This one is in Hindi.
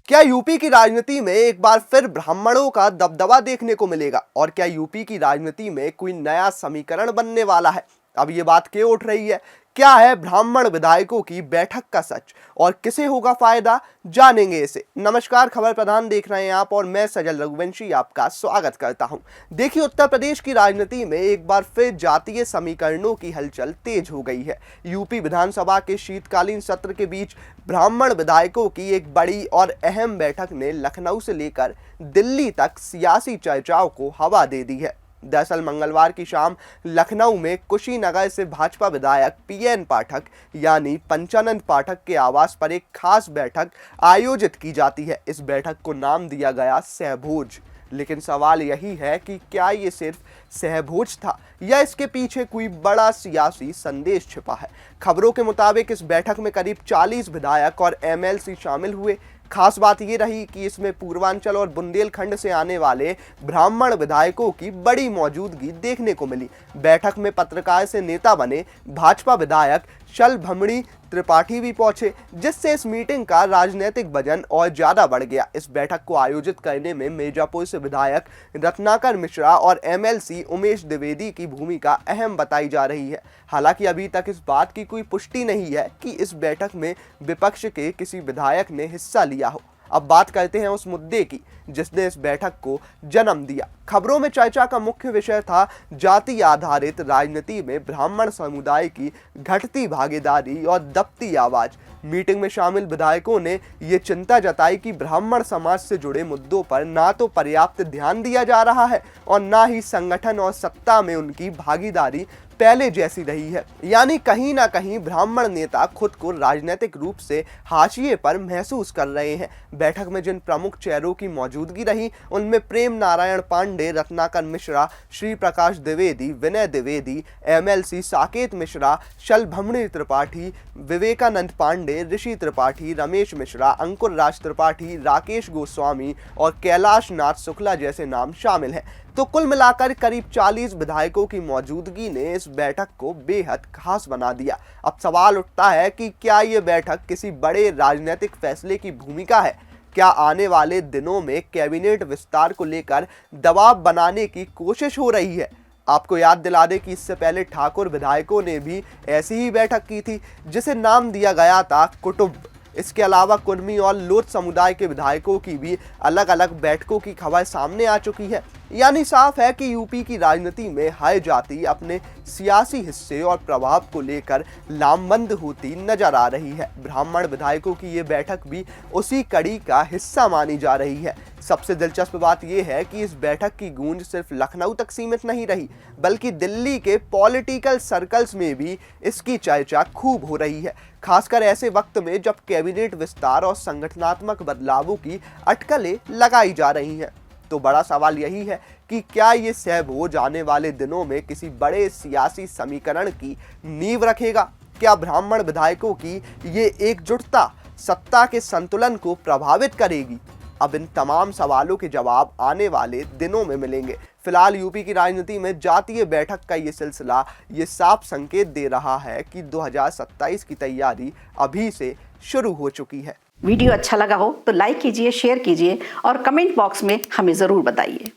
क्या यूपी की राजनीति में एक बार फिर ब्राह्मणों का दबदबा देखने को मिलेगा? और क्या यूपी की राजनीति में कोई नया समीकरण बनने वाला है? अब ये बात क्यों उठ रही है? क्या है ब्राह्मण विधायकों की बैठक का सच और किसे होगा फायदा? जानेंगे इसे। नमस्कार, खबर प्रधान देख रहे हैं आप और मैं सजल रघुवंशी आपका स्वागत करता हूं। देखिए, उत्तर प्रदेश की राजनीति में एक बार फिर जातीय समीकरणों की हलचल तेज हो गई है। यूपी विधानसभा के शीतकालीन सत्र के बीच ब्राह्मण विधायकों की एक बड़ी और अहम बैठक ने लखनऊ से लेकर दिल्ली तक सियासी चर्चाओं को हवा दे दी है। दरअसल मंगलवार की शाम लखनऊ में कुशीनगर से भाजपा विधायक पीएन पाठक यानी पंचानंद पाठक के आवास पर एक खास बैठक आयोजित की जाती है। इस बैठक को नाम दिया गया सहभोज। लेकिन सवाल यही है कि क्या ये सिर्फ सहभोज था या इसके पीछे कोई बड़ा सियासी संदेश छिपा है? खबरों के मुताबिक इस बैठक में करीब 40 विधायक और एमएलसी शामिल हुए। खास बात ये रही कि इसमें पूर्वांचल और बुंदेलखंड से आने वाले ब्राह्मण विधायकों की बड़ी मौजूदगी देखने को मिली। बैठक में पत्रकार से नेता बने भाजपा विधायक शलभमणि त्रिपाठी भी पहुंचे, जिससे इस मीटिंग का राजनीतिक वजन और ज्यादा बढ़ गया। इस बैठक को आयोजित करने में मिर्जापुर से विधायक रत्नाकर मिश्रा और एमएलसी उमेश द्विवेदी की भूमिका अहम बताई जा रही है। हालांकि अभी तक इस बात की कोई पुष्टि नहीं है कि इस बैठक में विपक्ष के किसी विधायक ने हिस्सा लिया हो। अब बात करते हैं उस मुद्दे की जिसने इस बैठक को जन्म दिया। खबरों में चर्चा का मुख्य विषय था जाति आधारित राजनीति में ब्राह्मण समुदाय की घटती भागीदारी और दबती आवाज। मीटिंग में शामिल विधायकों ने ये चिंता जताई कि ब्राह्मण समाज से जुड़े मुद्दों पर ना तो पर्याप्त ध्यान दिया जा रहा है और ना ही संगठन और सत्ता में उनकी भागीदारी पहले जैसी रही है। यानी कहीं ना कहीं ब्राह्मण नेता खुद को राजनीतिक रूप से हाशिए पर महसूस कर रहे हैं। बैठक में जिन प्रमुख चेहरों की मौजूदगी रही उनमें प्रेम नारायण पांडे, रत्नाकर मिश्रा, श्री प्रकाश द्विवेदी, विनय द्विवेदी, एमएलसी साकेत मिश्रा, शलभमणि त्रिपाठी, विवेकानंद पांडे, ऋषि त्रिपाठी, रमेश मिश्रा, अंकुर राज त्रिपाठी, राकेश गोस्वामी और कैलाश नाथ शुक्ला जैसे नाम शामिल हैं। तो कुल मिलाकर करीब 40 विधायकों की मौजूदगी ने इस बैठक को बेहद खास बना दिया। अब सवाल उठता है कि क्या ये बैठक किसी बड़े राजनीतिक फैसले की भूमिका है? क्या आने वाले दिनों में कैबिनेट विस्तार को लेकर दबाव बनाने की कोशिश हो रही है? आपको याद दिला दें कि इससे पहले ठाकुर विधायकों ने भी ऐसी ही बैठक की थी जिसे नाम दिया गया था कुटुंब। इसके अलावा कुर्मी और लोथ समुदाय के विधायकों की भी अलग अलग बैठकों की खबर सामने आ चुकी है। यानी साफ है कि यूपी की राजनीति में हर जाति अपने सियासी हिस्से और प्रभाव को लेकर लामबंद होती नजर आ रही है। ब्राह्मण विधायकों की ये बैठक भी उसी कड़ी का हिस्सा मानी जा रही है। सबसे दिलचस्प बात यह है कि इस बैठक की गूंज सिर्फ लखनऊ तक सीमित नहीं रही, बल्कि दिल्ली के पॉलिटिकल सर्कल्स में भी इसकी चर्चा खूब हो रही है। खासकर ऐसे वक्त में जब कैबिनेट विस्तार और संगठनात्मक बदलावों की अटकलें लगाई जा रही हैं। तो बड़ा सवाल यही है कि क्या ये सहभोज आने वाले दिनों में किसी बड़े सियासी समीकरण की नींव रखेगा? क्या ब्राह्मण विधायकों की ये एकजुटता सत्ता के संतुलन को प्रभावित करेगी? अब इन तमाम सवालों के जवाब आने वाले दिनों में मिलेंगे। फिलहाल यूपी की राजनीति में जातीय बैठक का ये सिलसिला ये साफ संकेत दे रहा है कि 2027 की तैयारी अभी से शुरू हो चुकी है। वीडियो अच्छा लगा हो तो लाइक कीजिए, शेयर कीजिए और कमेंट बॉक्स में हमें ज़रूर बताइए।